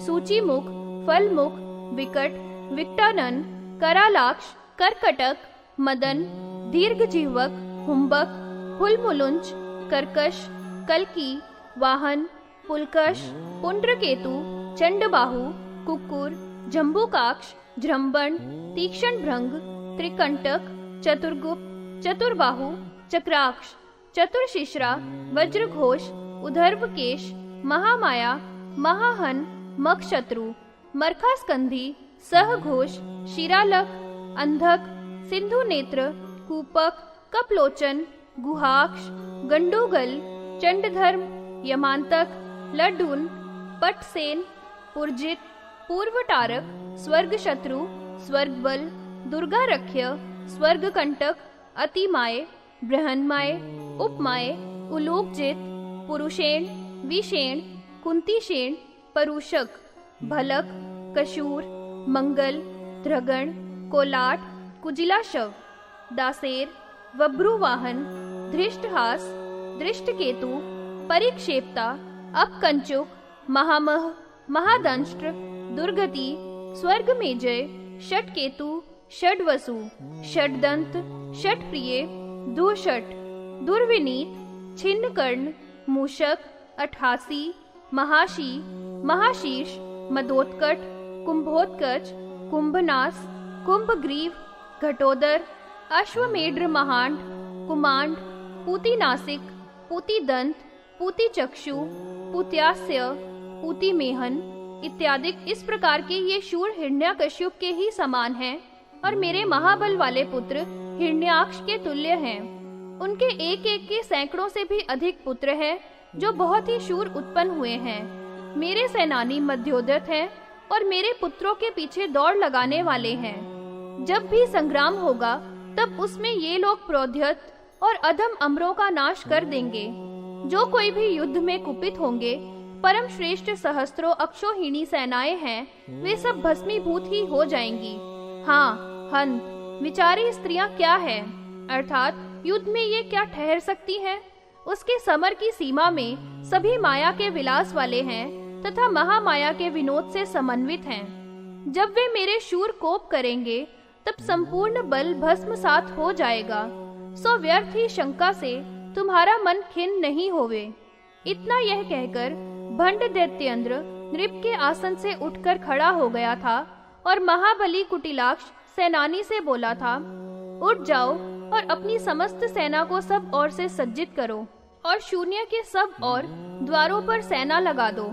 सूचीमुख, फलमुख, विकट, विकटानन, करालाक्ष, करकटक, मदन, दीर्घजिह्वक, हुंबक, हुलमुलुंच, कर्कश, कल्की, वाहन, पुलकश, पुंड्रकेतु, चंडबाहु, कुक्कुर, जम्बूकाक्ष, जृंबण, तीक्ष्ण भृंग, त्रिकंटक, चतुर्गुप्त, चतुर्बाहु, चक्राक्ष, चतुर्शिश्रा, वज्रघोष, उधर्वकेश, महामाया, महाहन, मक्षत्रु, मरखास्कंधी, सहघोष, शिरालक, अंधक, सिंधु नेत्र, कूपक, कपलोचन, गुहाक्ष, गंडूगल, चंडधर्म, यमांतक, लड्डून, पटसेन, पुरजित, पूर्वटारक, स्वर्गशत्रु, स्वर्गबल, दुर्गारख्य, स्वर्गकंटक, अतिमाय, बृहन्माय, उपमाय, उलूकजित, पुरुषेण, विषेण, कुंतीशेण, परुषक, भलक, कशूर, मंगल, ध्रगण, कोलाट, कुजिलाशव, दासेर, वभ्रुवाहन, धृष्टहास, दृष्टकेतु, परिक्षेप्ता, अपकंचुक, महामह, महादंष्ट्र, दुर्गति, स्वर्गमेजय, षटकेतु, षड्वसु, षड्दंत, षटप्रिय, दुषट, दुर्विनीत, छिन्नकर्ण, मूषक, अठासी, महाशी, महाशीर्ष, मदोत्कट, कुंभोत्कच, कुंभनास, कुंभग्रीव, घटोदर, अश्वमेढ्र महांड, कुमांड, पूतिनासिक, पूतिदंत, पूतिचक्षु, पूत्यास्य, पूतिमेहन इत्यादि इस प्रकार के ये शूर हिरण्याकश्यप के ही समान हैं और मेरे महाबल वाले पुत्र हिरण्याक्ष के तुल्य हैं। उनके एक एक के सैकड़ों से भी अधिक पुत्र हैं जो बहुत ही शूर उत्पन्न हुए हैं। मेरे सेनानी मध्योदत हैं और मेरे पुत्रों के पीछे दौड़ लगाने वाले हैं। जब भी संग्राम होगा तब उसमें ये लोग प्रोद्यत और अधम अमरों का नाश कर देंगे। जो कोई भी युद्ध में कुपित होंगे, परम श्रेष्ठ सहस्त्रों अक्षोहिणी सेनाएं हैं, वे सब भस्मीभूत ही हो जाएंगी। हाँ, हंत, विचारी स्त्रियां क्या है, अर्थात युद्ध में ये क्या ठहर सकती हैं? उसके समर की सीमा में सभी माया के विलास वाले हैं तथा महामाया के विनोद से समन्वित हैं। जब वे मेरे शूर कोप करेंगे तब संपूर्ण बल भस्मसात हो जाएगा। सो व्यर्थ ही शंका से तुम्हारा मन खिन्न नहीं होवे। इतना यह कहकर भंड दैत्येंद्र नृप के आसन से उठकर खड़ा हो गया था और महाबली कुटिलाक्ष सेनानी से बोला था, उठ जाओ और अपनी समस्त सेना को सब ओर से सज्जित करो और शून्य के सब ओर द्वारों पर सेना लगा दो।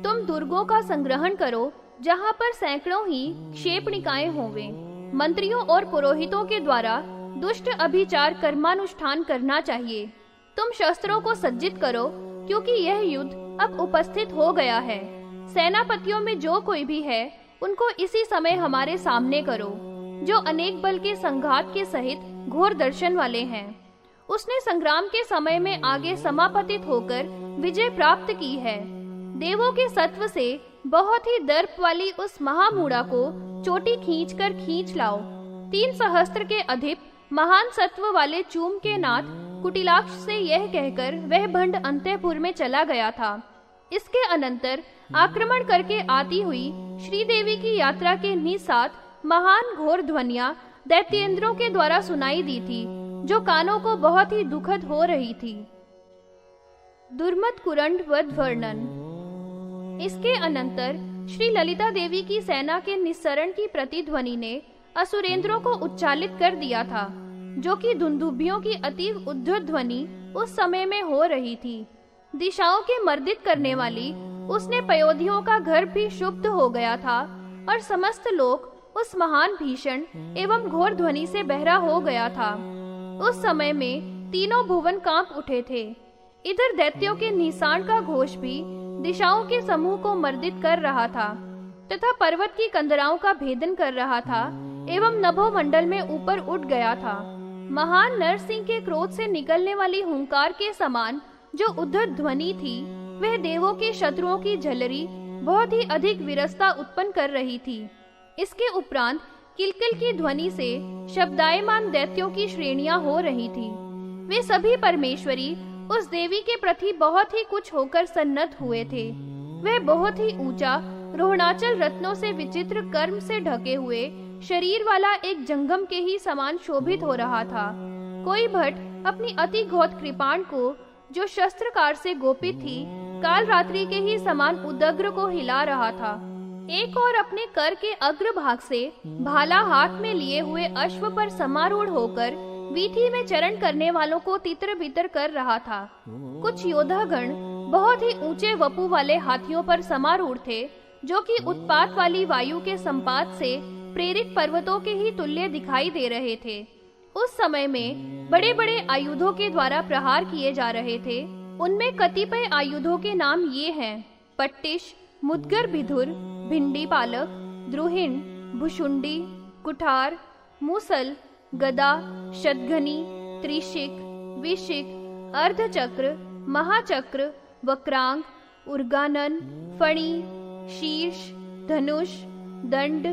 तुम दुर्गों का संग्रहण करो जहाँ पर सैकड़ों ही क्षेपणिकाएं होवे। मंत्रियों और पुरोहितों के द्वारा दुष्ट अभिचार कर्मानुष्ठान करना चाहिए। तुम शस्त्रों को सज्जित करो क्योंकि यह युद्ध अब उपस्थित हो गया है। सेनापतियों में जो कोई भी है उनको इसी समय हमारे सामने करो, जो अनेक बल के संघात के सहित घोर दर्शन वाले हैं। उसने संग्राम के समय में आगे समापतित होकर विजय प्राप्त की है। देवों के सत्व से बहुत ही दर्प वाली उस महामूढ़ा को चोटी खींचकर खींच लाओ। 3 सहस्त्र के अधिप महान सत्व वाले चूम के नाथ कुटिलाक्ष से यह कहकर वह भंड अंतःपुर में चला गया था। इसके अनंतर आक्रमण करके आती हुई श्रीदेवी की यात्रा के निसाथ महान घोर ध्वनियां दैत्येंद्रों के द्वारा सुनाई दी थी, जो कानों को बहुत ही दुखद हो रही थी। दुर्मत कुरंड वध वर्णन। इसके अनंतर श्री ललिता देवी की सेना के निस्सरण की प्रतिध्वनि ने असुरेंद्रों को उच्चालित कर दिया था, जो कि दुंदुभियों की अतीव उद्धत ध्वनि उस समय में हो रही थी। दिशाओं के मर्दित करने वाली उसने पयोधियों का घर भी क्षुब्ध हो गया था और समस्त लोक उस महान भीषण एवं घोर ध्वनि से बहरा हो गया था। उस समय में तीनों भुवन कांप उठे थे। इधर दैत्यों के निशान का घोष भी दिशाओं के समूह को मर्दित कर रहा था तथा पर्वत की कंदराओं का भेदन कर रहा था एवं नभो मंडल में ऊपर उठ गया था। महान नरसिंह के क्रोध से निकलने वाली हुंकार के समान जो उद्धत ध्वनि थी, वह देवों के शत्रुओं की झलरी बहुत ही अधिक विरसता उत्पन्न कर रही थी। इसके उपरांत किलकिल की ध्वनि से शब्दायमान दैत्यों की श्रेणियां हो रही थी। वे सभी परमेश्वरी उस देवी के प्रति बहुत ही कुछ होकर सन्नत हुए थे। वह बहुत ही ऊंचा रोहणाचल रत्नों से विचित्र कर्म से ढके हुए शरीर वाला एक जंगम के ही समान शोभित हो रहा था। कोई भट अपनी अति घोत कृपाण को, जो शस्त्रकार से गोपित थी, काल रात्रि के ही समान उदग्र को हिला रहा था। एक और अपने कर के अग्र भाग से भाला हाथ में लिए हुए अश्व पर समारूढ़ होकर वीथी में चरण करने वालों को तितर बितर कर रहा था। कुछ योद्धागण बहुत ही ऊंचे वपु वाले हाथियों पर समारूढ़ थे, जो कि उत्पात वाली वायु के संपात से प्रेरित पर्वतों के ही तुल्य दिखाई दे रहे थे। उस समय में बड़े बड़े आयुधों के द्वारा प्रहार किए जा रहे थे। उनमें कतिपय आयुधों के नाम ये हैं: पट्टिश, मुद्गर बिधुर, भिंडी पालक, द्रुहिण, भुशुंडी, कुठार, मूसल, गदा, शतघनी, त्रिशिक, विशिक, अर्धचक्र, महाचक्र, वक्रांग, उर्गानन, फणी, शीर्ष, धनुष, दंड,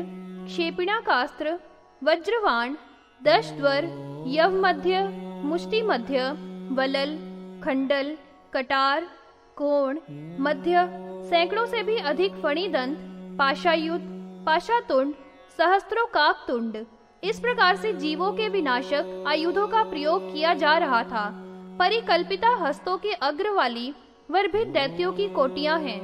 क्षेपिणाकास्त्र, वज्रवाण, दशद्वर, यवमध्य, मुष्टिमध्य, वलल, खंडल, कटार, कोण, मध्य, सैकड़ों से भी अधिक फणिदंत, पाशायुध, पाशातुंड, सहस्त्रों काकतुंड, इस प्रकार से जीवों के विनाशक आयुधों का प्रयोग किया जा रहा था। परिकल्पिता हस्तों के अग्र वाली वर्भित दैत्यों की कोटियां हैं।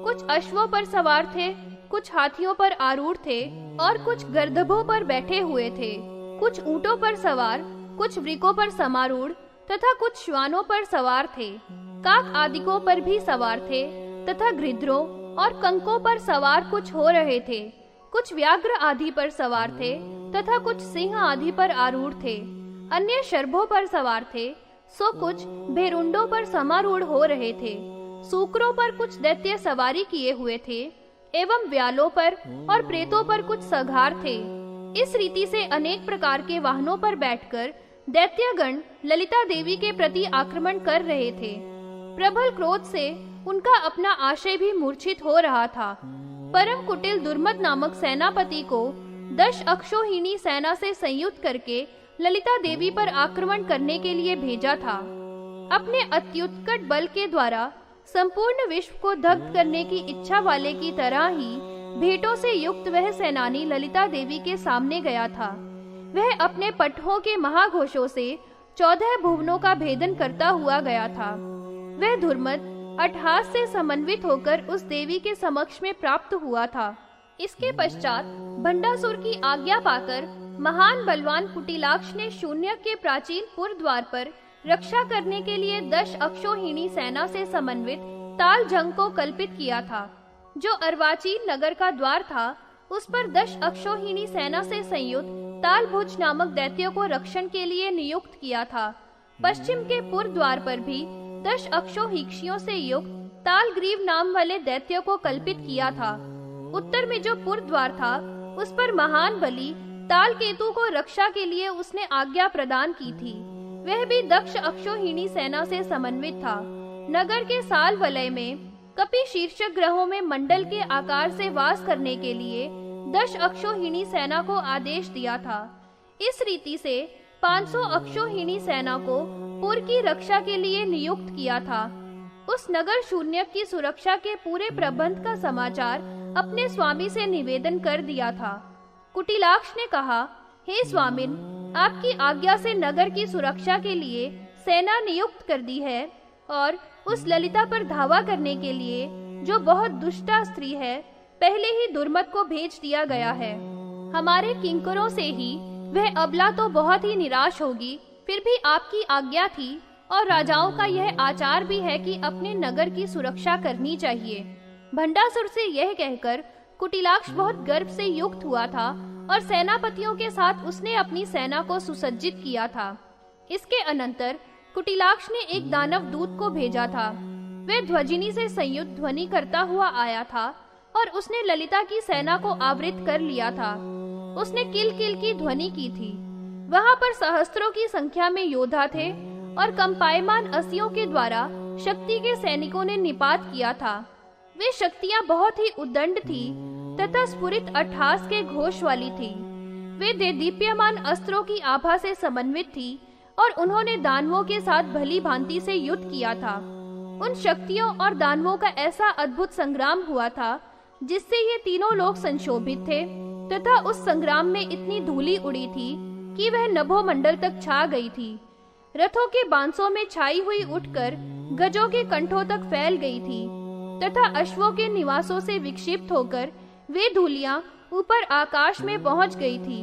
कुछ अश्वों पर सवार थे, कुछ हाथियों पर आरूढ़ थे और कुछ गर्दभों पर बैठे हुए थे। कुछ ऊंटों पर सवार, कुछ वृकों पर समारूढ़ तथा कुछ श्वानों पर सवार थे। काक आदिकों पर भी सवार थे तथा गृध्रों और कंकों पर सवार कुछ हो रहे थे। कुछ व्याघ्र आदि पर सवार थे तथा कुछ सिंह आदि पर आरूढ़ थे। अन्य शर्भों पर सवार थे, सो कुछ भेरुंडों पर समारूढ़ हो रहे थे। सूकरों पर कुछ दैत्य सवारी किए हुए थे एवं व्यालों पर और प्रेतों पर कुछ सघार थे। इस रीति से अनेक प्रकार के वाहनों पर बैठकर दैत्यगण ललिता देवी के प्रति आक्रमण कर रहे थे। प्रबल क्रोध से उनका अपना आशय भी मूर्छित हो रहा था। परम कुटिल दुर्मद नामक सेनापति को 10 अक्षौहिणी सेना से संयुक्त करके ललिता देवी पर आक्रमण करने के लिए भेजा था। अपने अत्युत्कट बल के द्वारा संपूर्ण विश्व को दग्ध करने की इच्छा वाले की तरह ही भेंटों से युक्त वह सेनानी ललिता देवी के सामने गया था। वह अपने पटहों के महाघोषों से 14 भुवनों का भेदन करता हुआ गया था। वह दुर्मद अट्टहास से समन्वित होकर उस देवी के समक्ष में प्राप्त हुआ था। इसके पश्चात भंडासुर की आज्ञा पाकर महान बलवान कुटिलाक्ष ने शून्य के प्राचीन पुर द्वार पर रक्षा करने के लिए 10 अक्षौहिणी सेना से समन्वित ताल जंग को कल्पित किया था। जो अर्वाचीन नगर का द्वार था, उस पर 10 अक्षौहिणी सेना से संयुक्त तालभुज नामक दैत्यों को रक्षण के लिए नियुक्त किया था। पश्चिम के पुर द्वार पर भी 10 अक्षौहिक्षियों से युक्त तालग्रीव नाम वाले दैत्यों को कल्पित किया था। उत्तर में जो पुर द्वार था, उस पर महान बलि तालकेतु को रक्षा के लिए उसने आज्ञा प्रदान की थी। वह भी दक्ष अक्षौहिणी सेना से समन्वित था। नगर के साल वलय में कपि शीर्षक ग्रहों में मंडल के आकार से वास करने के लिए 10 अक्षौहिणी सेना को आदेश दिया था। इस रीति से 500 अक्षौहिणी सेना को पुर की रक्षा के लिए नियुक्त किया था। उस नगर शून्य की सुरक्षा के पूरे प्रबंध का समाचार अपने स्वामी से निवेदन कर दिया था। कुटिलाक्ष ने कहा, हे स्वामिन, आपकी आज्ञा से नगर की सुरक्षा के लिए सेना नियुक्त कर दी है और उस ललिता पर धावा करने के लिए, जो बहुत दुष्टा स्त्री है, पहले ही दुर्मद को भेज दिया गया है। हमारे किंकरों से ही वह अबला तो बहुत ही निराश होगी, फिर भी आपकी आज्ञा थी और राजाओं का यह आचार भी है कि अपने नगर की सुरक्षा करनी चाहिए। भंडासुर से यह कहकर कुटिलाक्ष बहुत गर्व से युक्त हुआ था और सेनापतियों के साथ उसने अपनी सेना को सुसज्जित किया था। इसके अनंतर कुटिलाक्ष ने एक दानव दूत को भेजा था। वह ध्वजिनी से संयुक्त ध्वनि करता हुआ आया था और उसने ललिता की सेना को आवृत कर लिया था। उसने किल किल की ध्वनि की थी। वहां पर सहस्त्रों की संख्या में योद्धा थे और कंपायमान अस्सियों के द्वारा शक्ति के सैनिकों ने निपात किया था। वे शक्तियां बहुत ही उद्दंड थी तथा स्फुरित अट्टहास के घोष वाली थी। वे देदीप्यमान अस्त्रों की आभा से समन्वित थी और उन्होंने दानवों के साथ भली भांति से युद्ध किया था। उन शक्तियों और दानवों का ऐसा अद्भुत संग्राम हुआ था जिससे ये तीनों लोग संशोभित थे, तथा उस संग्राम में इतनी धूलि उड़ी थी कि वह नभोमंडल तक छा गई थी। रथों के बांसों में छाई हुई उठकर गजों के कंठों तक फैल गई थी, तथा अश्वों के निवासों से विक्षिप्त होकर वे धूलियां ऊपर आकाश में पहुंच गई थी।